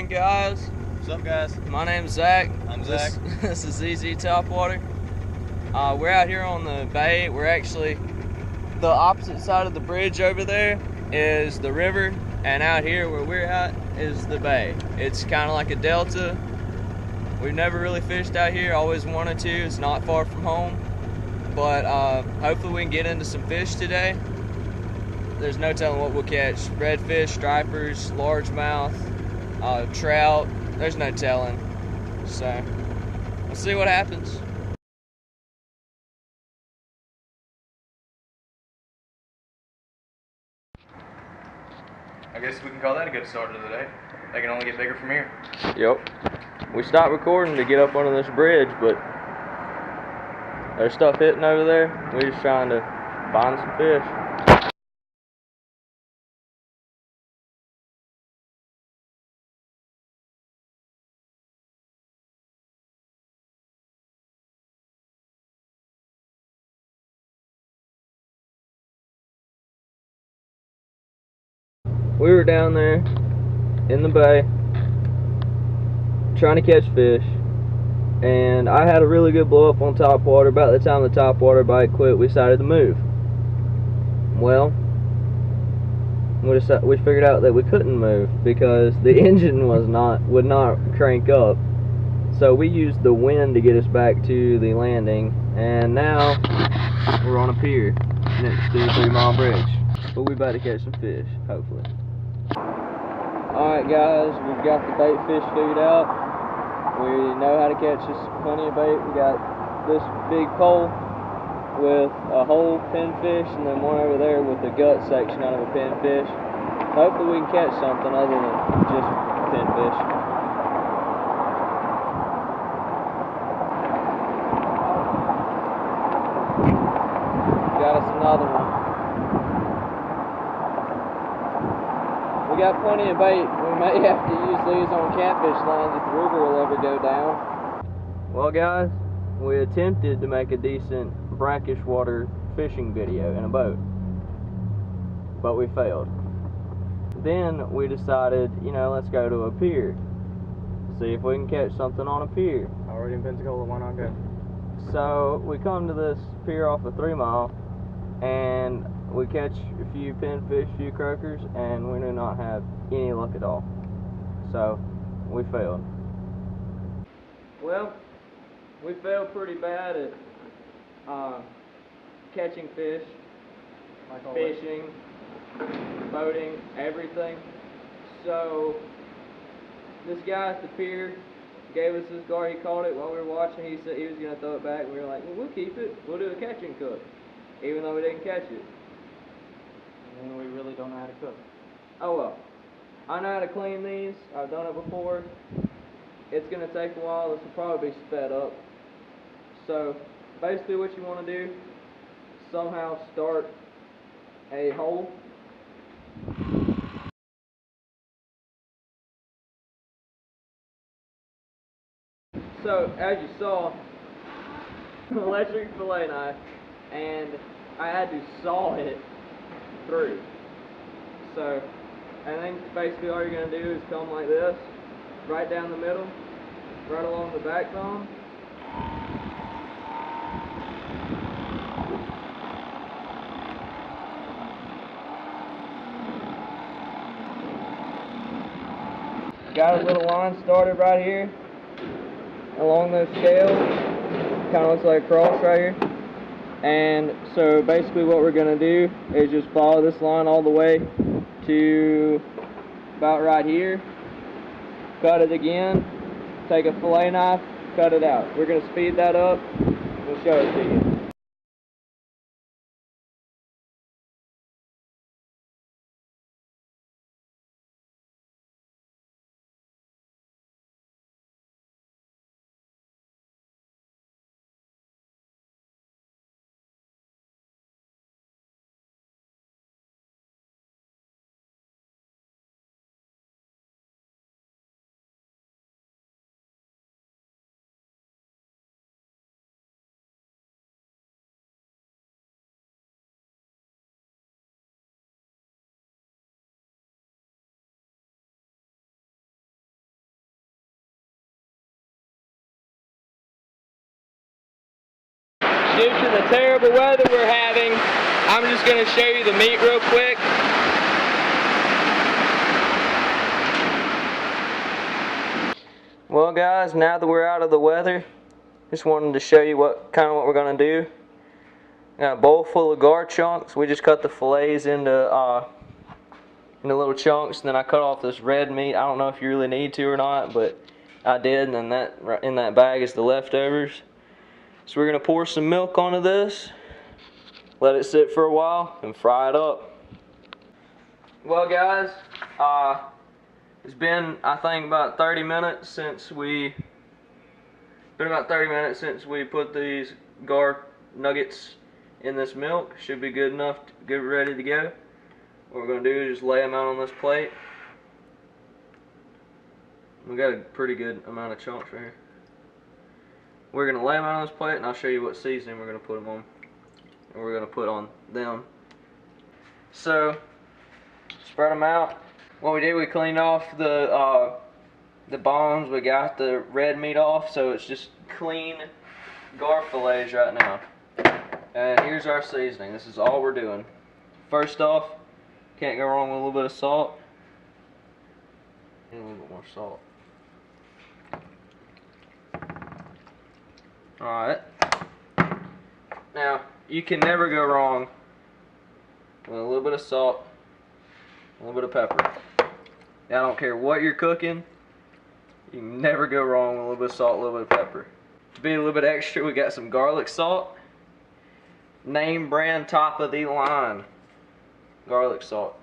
morning, guys. What's up, guys? My name's Zach. I'm Zach. This is ZZ Topwater. We're out here on the bay. We're actually, the opposite side of the bridge over there is the river, and out here where we're at is the bay. It's kind of like a delta. We've never really fished out here, always wanted to. It's not far from home, but hopefully we can get into some fish today. There's no telling what we'll catch. Redfish, stripers, largemouth, trout. There's no telling. So, we'll see what happens. I guess we can call that a good start to the day. They can only get bigger from here. Yep. We stopped recording to get up under this bridge, but there's stuff hitting over there. We're just trying to find some fish. We were down there in the bay trying to catch fish, and I had a really good blow up on Topwater. About the time the Topwater bite quit, we decided to move. Well, we figured out that we couldn't move because the engine would not crank up. So we used the wind to get us back to the landing, and now we're on a pier next to the 3 Mile Bridge. But we about to catch some fish, hopefully. Alright guys, we've got the bait fish figured out. We know how to catch us plenty of bait. We got this big pole with a whole pinfish, and then one over there with the gut section out of a pinfish. Hopefully we can catch something other than just pinfish. Got us another one. We got plenty of bait. We may have to use these on catfish lines if the river will ever go down. Well guys, we attempted to make a decent brackish water fishing video in a boat, but we failed. Then we decided, let's go to a pier. See if we can catch something on a pier. Already in Pensacola, why not go? So we come to this pier off of 3 Mile, and we catch a few pinfish, a few croakers, and we do not have any luck at all. So we failed. Well, we failed pretty bad at catching fish, fishing, boating, everything. So this guy at the pier gave us this gar. He caught it while we were watching. He said he was going to throw it back, and we were like, well, we'll keep it. We'll do a catch and cook, even though we didn't catch it. And we really don't know how to cook. Oh well. I know how to clean these. I've done it before. It's going to take a while. This will probably be sped up. So basically what you want to do, somehow start a hole. So as you saw, electric fillet knife, and I had to saw it through. So I think basically all you're going to do is come like this, right down the middle, right along the backbone. Got a little line started right here along those scales. Kind of looks like a cross right here. And so basically what we're going to do is just follow this line all the way to about right here. Cut it again. Take a fillet knife, cut it out. We're going to speed that up. We'll show it to you. due to the terrible weather we're having, I'm just going to show you the meat real quick. Well guys, now that we're out of the weather, just wanted to show you what we're going to do. Got a bowl full of gar chunks. We just cut the fillets into little chunks, and then I cut off this red meat. I don't know if you really need to or not, but I did, and then that in that bag is the leftovers. So we're going to pour some milk onto this, let it sit for a while, and fry it up. Well guys, it's been, I think, about 30 minutes since we put these gar nuggets in this milk. Should be good enough to get ready to go. What we're going to do is just lay them out on this plate. We got a pretty good amount of chunks right here. We're going to lay them out on this plate, and I'll show you what seasoning we're going to put them on. And we're going to put on them. So, spread them out. What we did, we cleaned off the bones. We got the red meat off, so it's just clean gar fillets right now. And here's our seasoning. This is all we're doing. First off, can't go wrong with a little bit of salt. And a little bit more salt. Alright. Now, you can never go wrong with a little bit of salt, a little bit of pepper. Now, I don't care what you're cooking, you can never go wrong with a little bit of salt, a little bit of pepper. To be a little bit extra, we got some garlic salt. Name brand, top of the line garlic salt.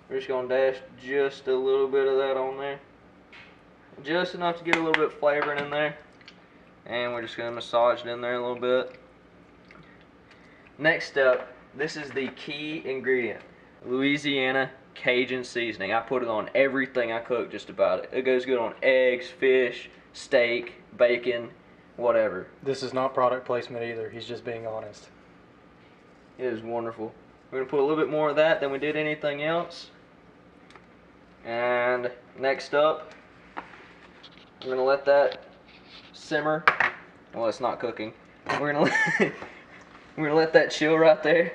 We're just going to dash just a little bit of that on there. Just enough to get a little bit of flavoring in there. And we're just going to massage it in there a little bit. Next up, this is the key ingredient. Louisiana Cajun seasoning. I put it on everything I cook, just about it. It goes good on eggs, fish, steak, bacon, whatever. This is not product placement either. He's just being honest. It is wonderful. We're going to put a little bit more of that than we did anything else. And next up, we're going to let that simmer. Well, it's not cooking. We're going to let that chill right there.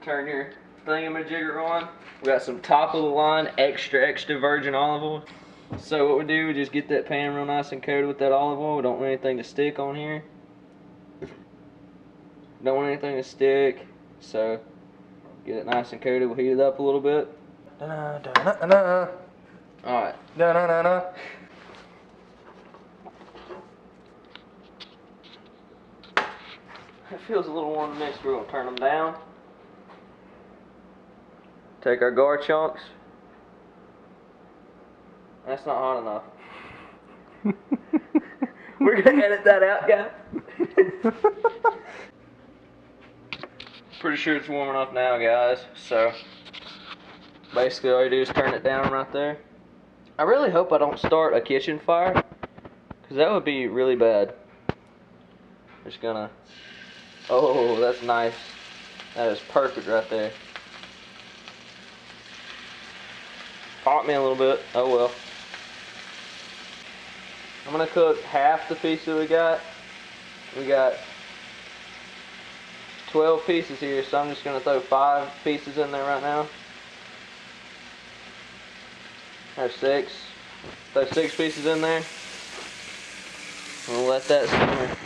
Turn your thingamajigger on. We got some top of the line extra virgin olive oil. So what we do, we just get that pan real nice and coated with that olive oil. We don't want anything to stick on here. Don't want anything to stick, so get it nice and coated. We'll heat it up a little bit. Alright. It feels a little warm mixed. We're going to turn them down. Take our gar chunks. That's not hot enough. We're going to edit that out, guys. Pretty sure it's warm enough now, guys. So basically all you do is turn it down right there. I really hope I don't start a kitchen fire, because that would be really bad. Just gonna, oh, that's nice. That is perfect right there. Caught me a little bit, oh well. I'm gonna cook half the piece that we got. We got 12 pieces here, so I'm just going to throw 5 pieces in there right now. There's 6. Throw 6 pieces in there. We'll let that simmer.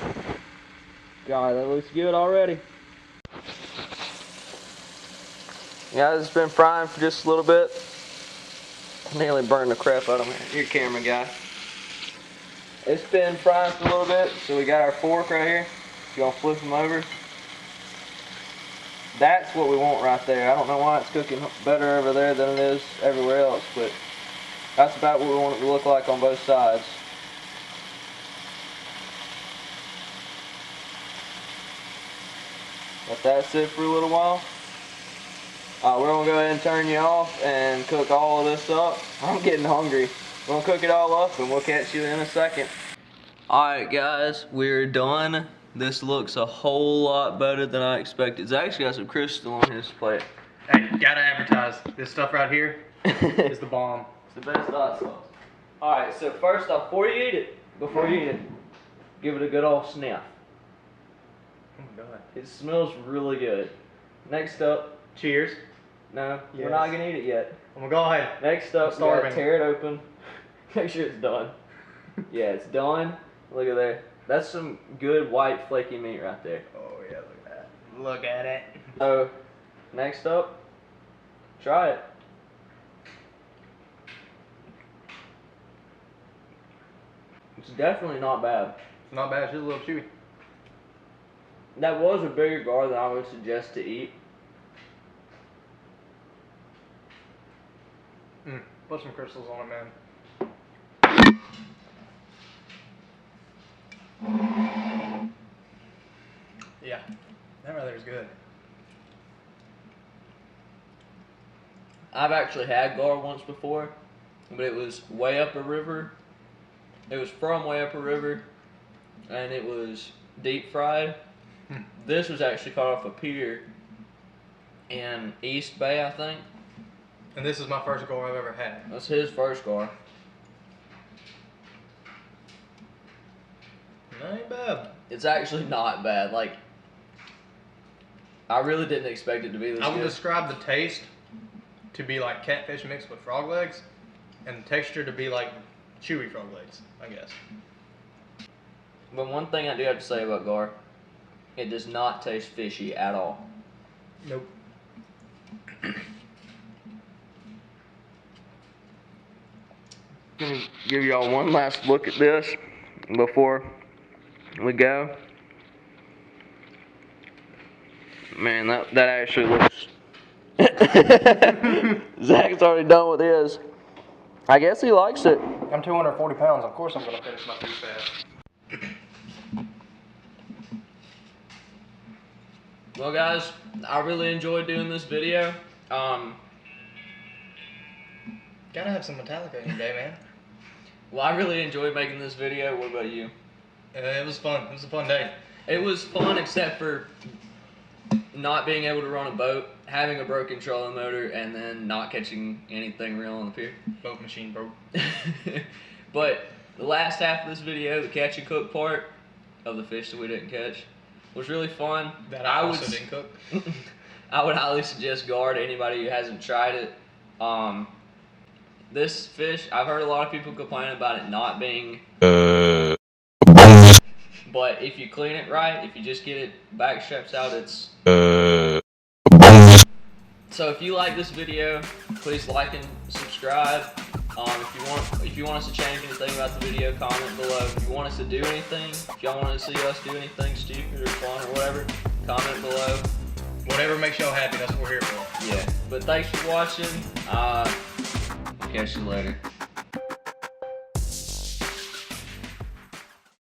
God, that looks good already. Guys, it's been frying for just a little bit. Nearly burned the crap out of me. Your camera guy. It's been frying for a little bit, so we got our fork right here. You're going to flip them over. That's what we want right there. I don't know why it's cooking better over there than it is everywhere else, but that's about what we want it to look like on both sides. Let that sit for a little while. We're going to go ahead and turn you off and cook all of this up. I'm getting hungry. We're going to cook it all up and we'll catch you in a second. Alright guys, we're done. This looks a whole lot better than I expected. It's actually got some crystal on his plate. Hey, gotta advertise. This stuff right here is the bomb. It's the best hot sauce. Alright, so first off, before you eat it, give it a good old sniff. my god. It smells really good. Next up, Cheers. no, we're Yes. not gonna eat it yet. I'm gonna go ahead. Next I'm up, we gotta starving. tear it open. Make sure it's done. Yeah, it's done. Look at there. That's some good white flaky meat right there. Oh yeah, look at that. Look at it. So, next up, try it. It's definitely not bad. Not bad, it's just a little chewy. That was a bigger gar than I would suggest to eat. Put some crystals on it, man. Yeah, that right there is good. I've actually had gar once before, but it was way up a river. It was from way up a river, and it was deep fried. This was actually caught off a pier in East Bay, I think. And this is my first gar I've ever had. That's his first gar. That ain't bad. It's actually not bad. Like, I really didn't expect it to be this I would good. describe the taste to be like catfish mixed with frog legs, and the texture to be like chewy frog legs, I guess. But one thing I do have to say about gar, it does not taste fishy at all. Nope. Gonna give y'all one last look at this before we go. Man, that actually looks. Zach's already done with his. I guess he likes it. I'm 240 pounds. Of course I'm gonna finish my food fast. Well, guys, I really enjoyed doing this video. Gotta have some Metallica in your day, man. Well, I really enjoyed making this video. What about you? It was fun. It was a fun day. It was fun, except for not being able to run a boat, having a broken trolling motor, and then not catching anything real on the pier. Boat machine broke. But the last half of this video, the catch and cook part of the fish that we didn't catch, was really fun. That I also didn't cook. I would highly suggest gar to anybody who hasn't tried it. This fish, I've heard a lot of people complain about it not being. But if you clean it right, if you just get it back straps out, it's. So if you like this video, please like and subscribe. If you want us to change anything about the video, comment below. If you want us to do anything, if y'all want to see us do anything stupid or fun or whatever, comment below. Whatever makes y'all happy, that's what we're here for. Yeah. But thanks for watching. Catch you later.